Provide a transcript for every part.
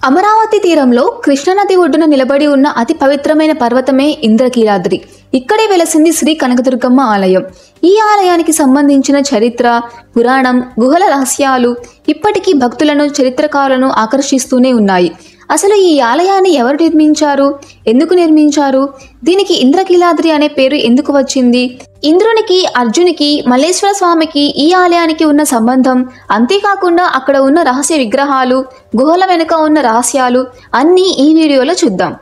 అమరావతి తీరంలో కృష్ణానది ఒడ్డున నిలబడి ఉన్న అతి పవిత్రమైన పర్వతమే ఇంద్రకీలాద్రి. ఇక్కడే వెలసింది శ్రీ కనకదుర్గమ్మ ఆలయం. ఈ ఆలయానికి సంబంధించిన చరిత్ర, పురాణం, గుహల రహస్యాలు ఇప్పటికీ భక్తులను, చరిత్రకారులను ఆకర్షిస్తూనే ఉన్నాయి. అసలు ఈ ఆలయాన్ని ఎవరు నిర్మించారు, ఎందుకు నిర్మించారు, దీనికి ఇంద్రకీలాద్రి అనే పేరు ఎందుకు వచ్చింది, ఇంద్రునికి, అర్జునికి, మల్లేశ్వర స్వామికి ఈ ఆలయానికి ఉన్న సంబంధం, అంతేకాకుండా అక్కడ ఉన్న రహస్య విగ్రహాలు, గుహల వెనుక ఉన్న రహస్యాలు అన్నీ ఈ వీడియోలో చూద్దాం.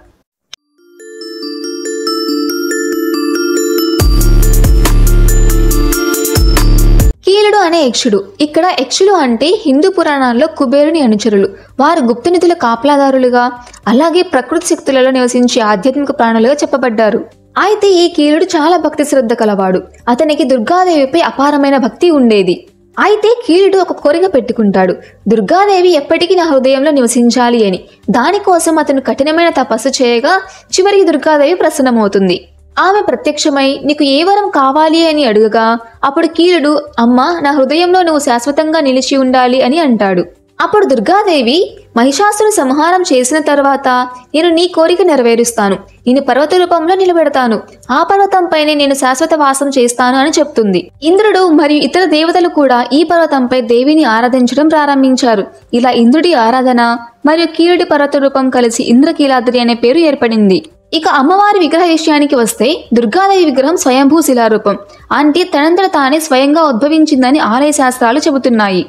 కీలుడు అనే యక్షుడు. ఇక్కడ యక్షులు అంటే హిందూ పురాణాల్లో కుబేరుని అనుచరులు. వారు గుప్తనిధుల కాపలాదారులుగా, అలాగే ప్రకృతి శక్తులలో నివసించే ఆధ్యాత్మిక ప్రాణులుగా చెప్పబడ్డారు. అయితే ఈ కీలుడు చాలా భక్తి శ్రద్ధ కలవాడు. అతనికి దుర్గాదేవిపై అపారమైన భక్తి ఉండేది. అయితే కీలుడు ఒక కోరిక పెట్టుకుంటాడు, దుర్గాదేవి ఎప్పటికీ నా హృదయంలో నివసించాలి అని. దానికోసం అతను కఠినమైన తపస్సు చేయగా చివరికి దుర్గాదేవి ప్రసన్నమవుతుంది. ఆమె ప్రత్యక్షమై నీకు ఏ వరం కావాలి అని అడుగగా అప్పుడు కీలుడు, అమ్మా, నా హృదయంలో నువ్వు శాశ్వతంగా నిలిచి ఉండాలి అని అంటాడు. అప్పుడు దుర్గాదేవి, మహిషాసుని సంహారం చేసిన తర్వాత నేను నీ కోరిక నెరవేరుస్తాను, నేను పర్వత రూపంలో నిలబెడతాను, ఆ పర్వతంపైనే నేను శాశ్వత వాసం చేస్తాను అని చెప్తుంది. ఇంద్రుడు మరియు ఇతర దేవతలు కూడా ఈ పర్వతంపై దేవిని ఆరాధించడం ప్రారంభించారు. ఇలా ఇంద్రుడి ఆరాధన మరియు కీలుడి పర్వత రూపం కలిసి ఇంద్రకీలాద్రి అనే పేరు ఏర్పడింది. ఇక అమ్మవారి విగ్రహ విషయానికి వస్తే దుర్గాదేవి విగ్రహం స్వయంభూ శిలారూపం, అంటే తనంతట తానే స్వయంగా ఉద్భవించిందని ఆలయ శాస్త్రాలు చెబుతున్నాయి.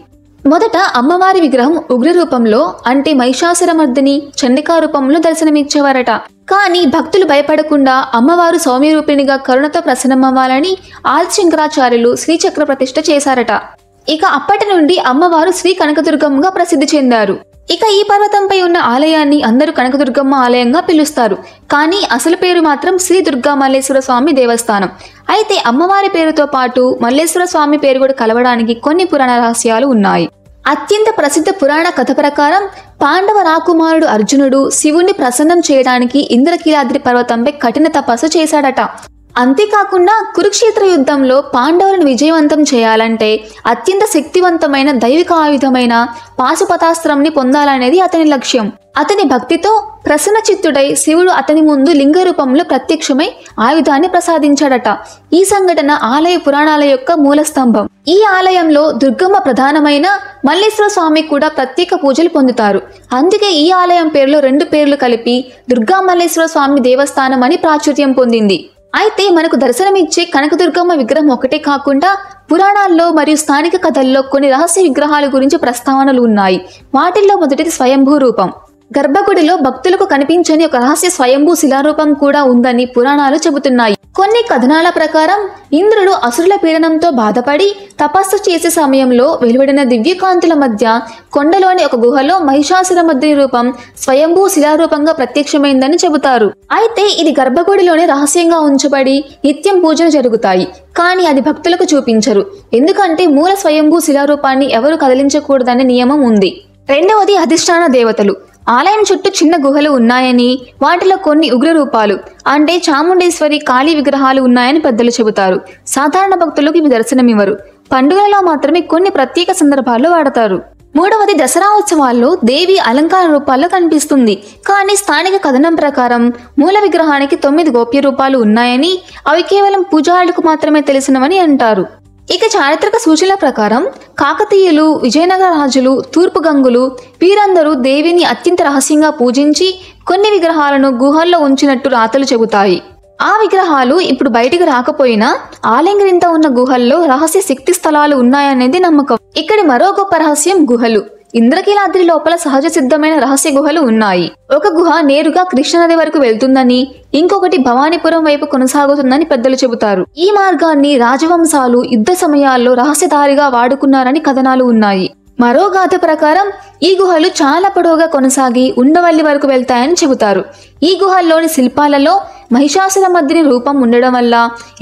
మొదట అమ్మవారి విగ్రహం ఉగ్ర రూపంలో, అంటే మహిషాసురమర్దిని, చండికా రూపంలో దర్శనమిచ్చేవారట. కానీ భక్తులు భయపడకుండా అమ్మవారు సౌమ్య రూపిణిగా కరుణతో ప్రసన్నమవ్వాలని ఆది శంకరాచార్యులు శ్రీచక్ర ప్రతిష్ఠ చేశారట. ఇక అప్పటి నుండి అమ్మవారు శ్రీ కనకదుర్గమ్మగా ప్రసిద్ధి చెందారు. ఇక ఈ పర్వతంపై ఉన్న ఆలయాన్ని అందరూ కనకదుర్గమ్మ ఆలయంగా పిలుస్తారు. కానీ అసలు పేరు మాత్రం శ్రీ దుర్గా మల్లేశ్వర స్వామి దేవస్థానం. అయితే అమ్మవారి పేరుతో పాటు మల్లేశ్వర స్వామి పేరు కూడా కలవడానికి కొన్ని పురాణ రహస్యాలు ఉన్నాయి. అత్యంత ప్రసిద్ధ పురాణ కథ ప్రకారం పాండవ రాకుమారుడు అర్జునుడు శివుణ్ణి ప్రసన్నం చేయడానికి ఇంద్రకీలాద్రి పర్వతంపై కఠిన తపస్సు చేశాడట. అంతేకాకుండా కురుక్షేత్ర యుద్ధంలో పాండవులను విజయవంతం చేయాలంటే అత్యంత శక్తివంతమైన దైవిక ఆయుధమైన పాశుపతాస్త్రంని పొందాలనేది అతని లక్ష్యం. అతని భక్తితో ప్రసన్న చిత్తుడై శివుడు అతని ముందు లింగ రూపంలో ప్రత్యక్షమై ఆయుధాన్ని ప్రసాదించాడట. ఈ సంఘటన ఆలయ పురాణాల యొక్క మూల స్తంభం. ఈ ఆలయంలో దుర్గమ్మ ప్రధానమైన, మల్లేశ్వర స్వామి కూడా ప్రత్యేక పూజలు పొందుతారు. అందుకే ఈ ఆలయం పేరులో 2 పేర్లు కలిపి దుర్గా మల్లేశ్వర స్వామి దేవస్థానం అని ప్రాచుర్యం పొందింది. అయితే మనకు దర్శనమిచ్చే కనకదుర్గమ్మ విగ్రహం ఒకటే కాకుండా పురాణాల్లో మరియు స్థానిక కథల్లో కొన్ని రహస్య విగ్రహాల గురించి ప్రస్తావనలు ఉన్నాయి. వాటిల్లో మొదటిది స్వయంభూ రూపం. గర్భగుడిలో భక్తులకు కనిపించని ఒక రహస్య స్వయంభూ శిలారూపం కూడా ఉందని పురాణాలు చెబుతున్నాయి. కొన్ని కథనాల ప్రకారం ఇంద్రుడు అసురుల పీడనంతో బాధపడి తపస్సు చేసే సమయంలో వెలువడిన దివ్యకాంతుల మధ్య కొండలోని ఒక గుహలో మహిషాసురమర్దిని రూపం స్వయంభూ శిలారూపంగా ప్రత్యక్షమైందని చెబుతారు. అయితే ఇది గర్భగుడిలోనే రహస్యంగా ఉంచబడి నిత్యం పూజలు జరుగుతాయి. కానీ అది భక్తులకు చూపించరు, ఎందుకంటే మూల స్వయంభూ శిలారూపాన్ని ఎవరు కదిలించకూడదనే నియమం ఉంది. రెండవది అధిష్టాన దేవతలు. ఆలయం చుట్టూ చిన్న గుహలు ఉన్నాయని, వాటిలో కొన్ని ఉగ్ర రూపాలు అంటే చాముండేశ్వరి, కాళీ విగ్రహాలు ఉన్నాయని పెద్దలు చెబుతారు. సాధారణ భక్తులకు ఇవి దర్శనమివ్వరు. పండుగలలో మాత్రమే కొన్ని ప్రత్యేక సందర్భాల్లో వాడతారు. మూడవది దసరా ఉత్సవాల్లో దేవి అలంకార రూపాల్లో కనిపిస్తుంది. కానీ స్థానిక కథనం ప్రకారం మూల విగ్రహానికి 9 గోప్య రూపాలు ఉన్నాయని, అవి కేవలం పూజారులకు మాత్రమే తెలిసినవని అంటారు. ఇక చారిత్రక సూచనల ప్రకారం కాకతీయులు, విజయనగర రాజులు, తూర్పు గంగులు వీరందరూ దేవిని అత్యంత రహస్యంగా పూజించి కొన్ని విగ్రహాలను గుహల్లో ఉంచినట్టు రాతలు చెబుతాయి. ఆ విగ్రహాలు ఇప్పుడు బయటికి రాకపోయినా ఆలయం క్రింద ఉన్న గుహల్లో రహస్య శక్తి స్థలాలు ఉన్నాయనేది నమ్మకం. ఇక్కడి మరో గొప్ప రహస్యం గుహలు. ఇంద్రకీలాద్రి లోపల సహజ సిద్ధమైన రహస్య గుహలు ఉన్నాయి. ఒక గుహ నేరుగా కృష్ణానది వరకు వెళ్తుందని, ఇంకొకటి భవానీపురం వైపు కొనసాగుతుందని పెద్దలు చెబుతారు. ఈ మార్గాన్ని రాజవంశాలు యుద్ధ సమయాల్లో రహస్యదారిగా వాడుకున్నారని కథనాలు ఉన్నాయి. మరో గాథ ప్రకారం ఈ గుహలు చాలా పొడవుగా కొనసాగి ఉండవల్లి వరకు వెళ్తాయని చెబుతారు. ఈ గుహల్లోని శిల్పాలలో మహిషాసురమర్దిని రూపం ఉండడం వల్ల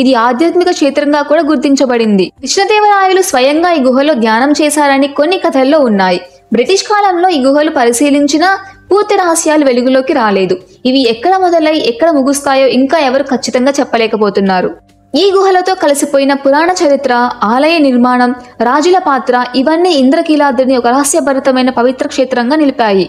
ఇది ఆధ్యాత్మిక క్షేత్రంగా కూడా గుర్తించబడింది. కృష్ణదేవరాయలు స్వయంగా ఈ గుహలో ధ్యానం చేశారని కొన్ని కథల్లో ఉన్నాయి. బ్రిటిష్ కాలంలో ఈ గుహలు పరిశీలించినా పూర్తి రహస్యాలు వెలుగులోకి రాలేదు. ఇవి ఎక్కడ మొదలై ఎక్కడ ముగుస్తాయో ఇంకా ఎవరు ఖచ్చితంగా చెప్పలేకపోతున్నారు. ఈ గుహలతో కలిసిపోయిన పురాణ చరిత్ర, ఆలయ నిర్మాణం, రాజుల పాత్ర ఇవన్నీ ఇంద్రకీలాద్రిని ఒక రహస్యభరితమైన పవిత్ర క్షేత్రంగా నిలిపాయి.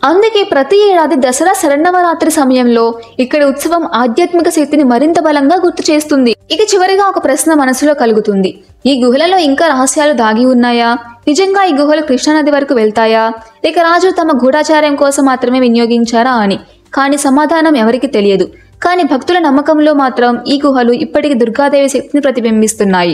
అందుకే ప్రతి ఏడాది దసరా శరన్నవరాత్రి సమయంలో ఇక్కడ ఉత్సవం ఆధ్యాత్మిక శక్తిని మరింత బలంగా గుర్తు చేస్తుంది. ఇక చివరిగా ఒక ప్రశ్న మనసులో కలుగుతుంది. ఈ గుహలలో ఇంకా రహస్యాలు దాగి ఉన్నాయా? నిజంగా ఈ గుహలు కృష్ణానది వరకు వెళ్తాయా, లేక రాజు తమ గూఢాచార్యం కోసం మాత్రమే వినియోగించారా అని. కానీ సమాధానం ఎవరికి తెలియదు. కానీ భక్తుల నమ్మకంలో మాత్రం ఈ గుహలు ఇప్పటికీ దుర్గాదేవి శక్తిని ప్రతిబింబిస్తున్నాయి.